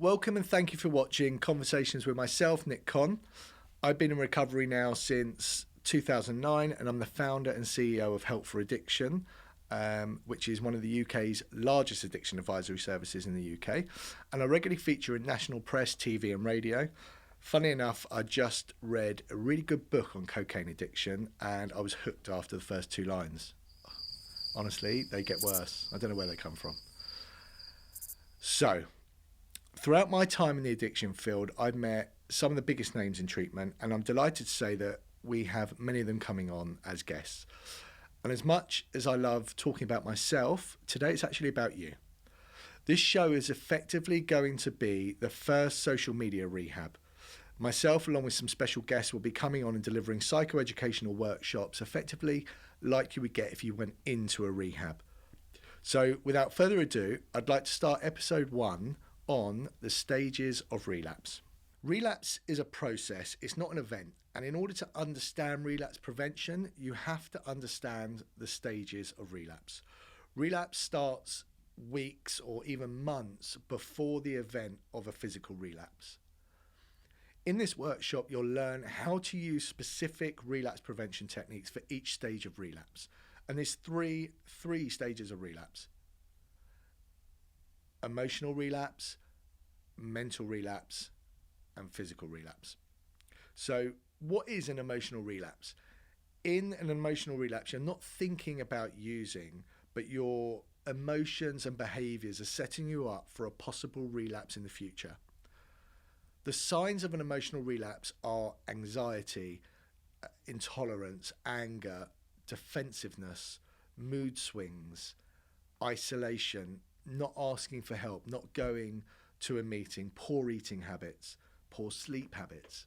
Welcome and thank you for watching Conversations with myself, Nick Conn. I've been in recovery now since 2009 and I'm the founder and CEO of Help for Addiction, which is one of the UK's largest addiction advisory services in the UK. And I regularly feature in national press, TV and radio. Funny enough, I just read a really good book on cocaine addiction and I was hooked after the first two lines. Honestly, they get worse. I don't know where they come from. So, throughout my time in the addiction field, I've met some of the biggest names in treatment, and I'm delighted to say that we have many of them coming on as guests. And as much as I love talking about myself, today it's actually about you. This show is effectively going to be the first social media rehab. Myself, along with some special guests, will be coming on and delivering psychoeducational workshops, effectively like you would get if you went into a rehab. So without further ado, I'd like to start episode 1 on the stages of relapse. Relapse is a process, it's not an event. And in order to understand relapse prevention, you have to understand the stages of relapse. Relapse starts weeks or even months before the event of a physical relapse. In this workshop, you'll learn how to use specific relapse prevention techniques for each stage of relapse. And there's three stages of relapse: emotional relapse, mental relapse, and physical relapse. So what is an emotional relapse? In an emotional relapse, you're not thinking about using, but your emotions and behaviors are setting you up for a possible relapse in the future. The signs of an emotional relapse are anxiety, intolerance, anger, defensiveness, mood swings, isolation, not asking for help, not going to a meeting, poor eating habits, poor sleep habits.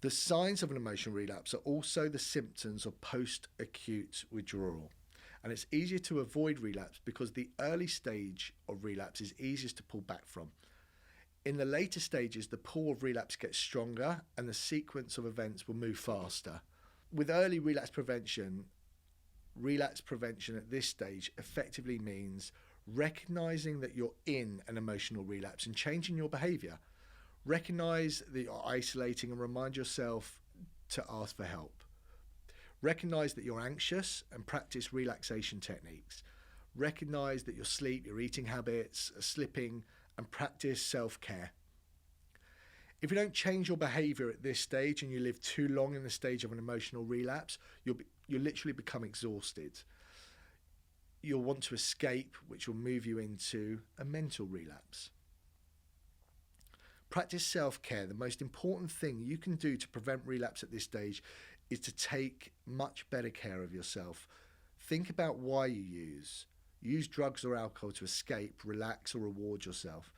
The signs of an emotional relapse are also the symptoms of post-acute withdrawal. And it's easier to avoid relapse because the early stage of relapse is easiest to pull back from. In the later stages, the pull of relapse gets stronger and the sequence of events will move faster. With early relapse prevention at this stage effectively means recognizing that you're in an emotional relapse and changing your behavior. Recognize that you're isolating and remind yourself to ask for help. Recognize that you're anxious and practice relaxation techniques. Recognize that your sleep, your eating habits are slipping and practice self-care. If you don't change your behavior at this stage and you live too long in the stage of an emotional relapse, you'll literally become exhausted. You'll want to escape, which will move you into a mental relapse. Practice self-care. The most important thing you can do to prevent relapse at this stage is to take much better care of yourself. Think about why you use. Use drugs or alcohol to escape, relax, or reward yourself.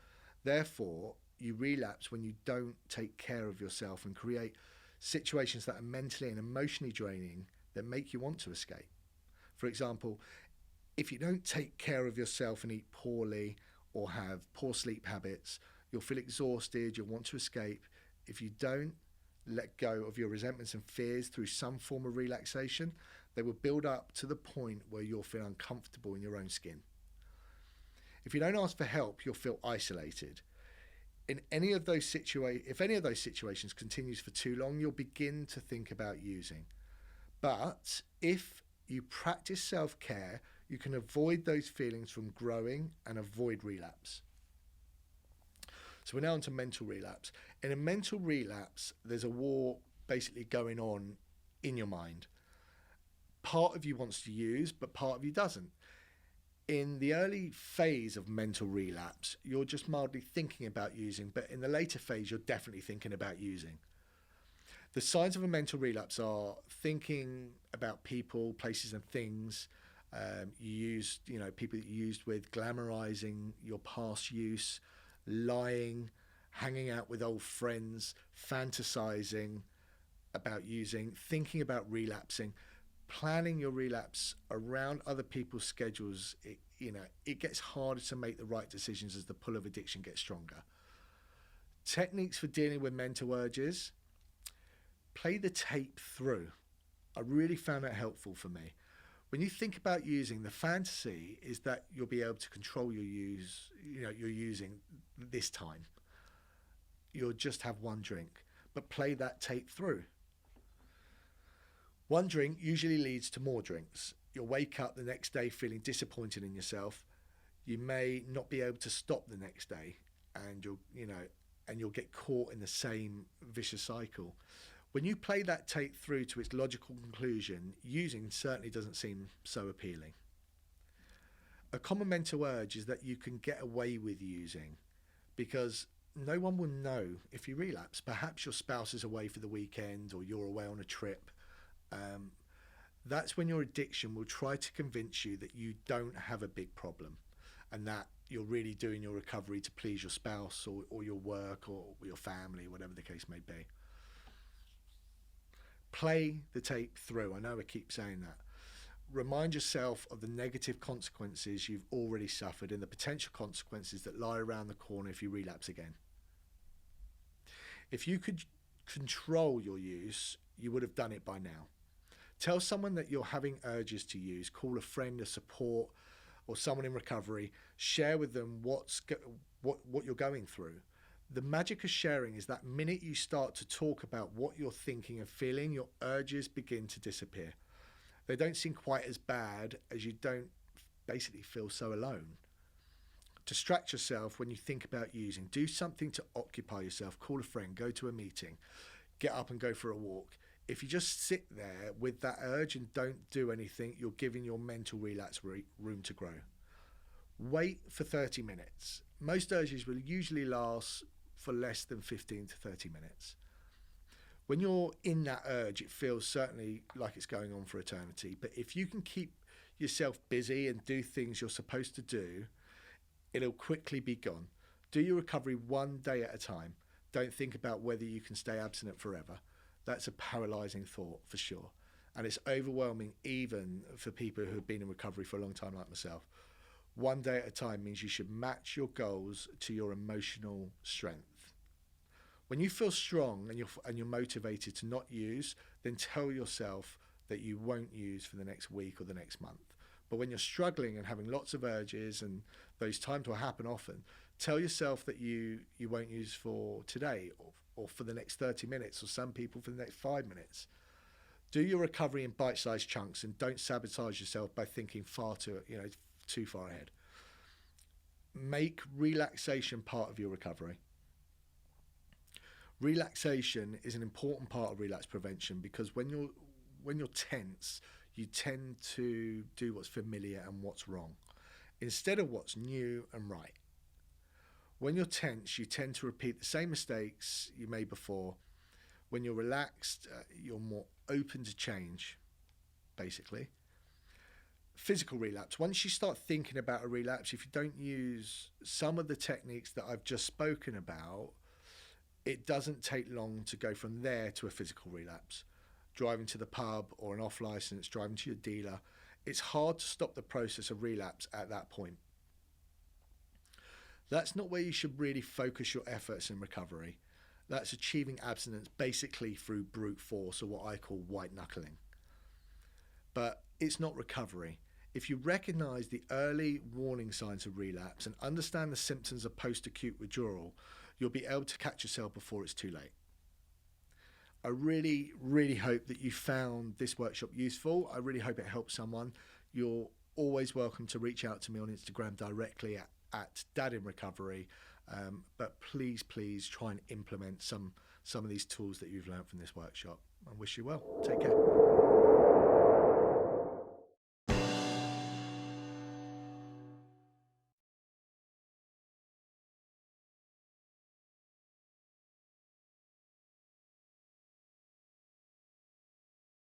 Therefore, you relapse when you don't take care of yourself and create situations that are mentally and emotionally draining that make you want to escape. For example, if you don't take care of yourself and eat poorly or have poor sleep habits, you'll feel exhausted, you'll want to escape. If you don't let go of your resentments and fears through some form of relaxation, they will build up to the point where you'll feel uncomfortable in your own skin. If you don't ask for help, you'll feel isolated. If any of those situations continues for too long, you'll begin to think about using. But if you practice self-care, you can avoid those feelings from growing and avoid relapse. So we're now on to mental relapse. In a mental relapse, there's a war basically going on in your mind. Part of you wants to use, but part of you doesn't. In the early phase of mental relapse, you're just mildly thinking about using, but in the later phase, you're definitely thinking about using. The signs of a mental relapse are thinking about people, places and things people that you used with, glamorizing your past use, lying, hanging out with old friends, fantasizing about using, thinking about relapsing, planning your relapse around other people's schedules. It gets harder to make the right decisions as the pull of addiction gets stronger. Techniques for dealing with mental urges: play the tape through. I really found that helpful for me. When you think about using, the fantasy is that you'll be able to control your use, you're using this time. You'll just have one drink, but play that tape through. One drink usually leads to more drinks. You'll wake up the next day feeling disappointed in yourself. You may not be able to stop the next day, and you'll get caught in the same vicious cycle. When you play that tape through to its logical conclusion, using certainly doesn't seem so appealing. A common mental urge is that you can get away with using because no one will know if you relapse. Perhaps your spouse is away for the weekend or you're away on a trip. That's when your addiction will try to convince you that you don't have a big problem and that you're really doing your recovery to please your spouse or your work or your family, whatever the case may be. Play the tape through. I know I keep saying that. Remind yourself of the negative consequences you've already suffered and the potential consequences that lie around the corner if you relapse again. If you could control your use, you would have done it by now. Tell someone that you're having urges to use. Call a friend, a support, or someone in recovery. Share with them what you're going through. The magic of sharing is that minute you start to talk about what you're thinking and feeling, your urges begin to disappear. They don't seem quite as bad as you don't basically feel so alone. Distract yourself when you think about using. Do something to occupy yourself. Call a friend, go to a meeting, get up and go for a walk. If you just sit there with that urge and don't do anything, you're giving your mental relapse room to grow. Wait for 30 minutes. Most urges will usually last for less than 15 to 30 minutes. When you're in that urge, it feels certainly like it's going on for eternity. But if you can keep yourself busy and do things you're supposed to do, it'll quickly be gone. Do your recovery one day at a time. Don't think about whether you can stay abstinent forever. That's a paralyzing thought for sure. And it's overwhelming even for people who have been in recovery for a long time like myself. One day at a time means you should match your goals to your emotional strength. When you feel strong and you're motivated to not use, then tell yourself that you won't use for the next week or the next month. But when you're struggling and having lots of urges, and those times will happen often, tell yourself that you won't use for today or for the next 30 minutes, or some people for the next 5 minutes. Do your recovery in bite-sized chunks and don't sabotage yourself by thinking too far ahead. Make relaxation part of your recovery. Relaxation is an important part of relapse prevention because when you're tense, you tend to do what's familiar and what's wrong instead of what's new and right. When you're tense, you tend to repeat the same mistakes you made before. When you're relaxed, you're more open to change, basically. Physical relapse. Once you start thinking about a relapse, if you don't use some of the techniques that I've just spoken about, it doesn't take long to go from there to a physical relapse. Driving to the pub or an off license, driving to your dealer, it's hard to stop the process of relapse at that point. That's not where you should really focus your efforts in recovery. That's achieving abstinence basically through brute force, or what I call white knuckling. But it's not recovery. If you recognise the early warning signs of relapse and understand the symptoms of post-acute withdrawal, you'll be able to catch yourself before it's too late. I really, really hope that you found this workshop useful. I really hope it helped someone. You're always welcome to reach out to me on Instagram directly at Dad in Recovery. But please try and implement some of these tools that you've learned from this workshop. I wish you well. Take care.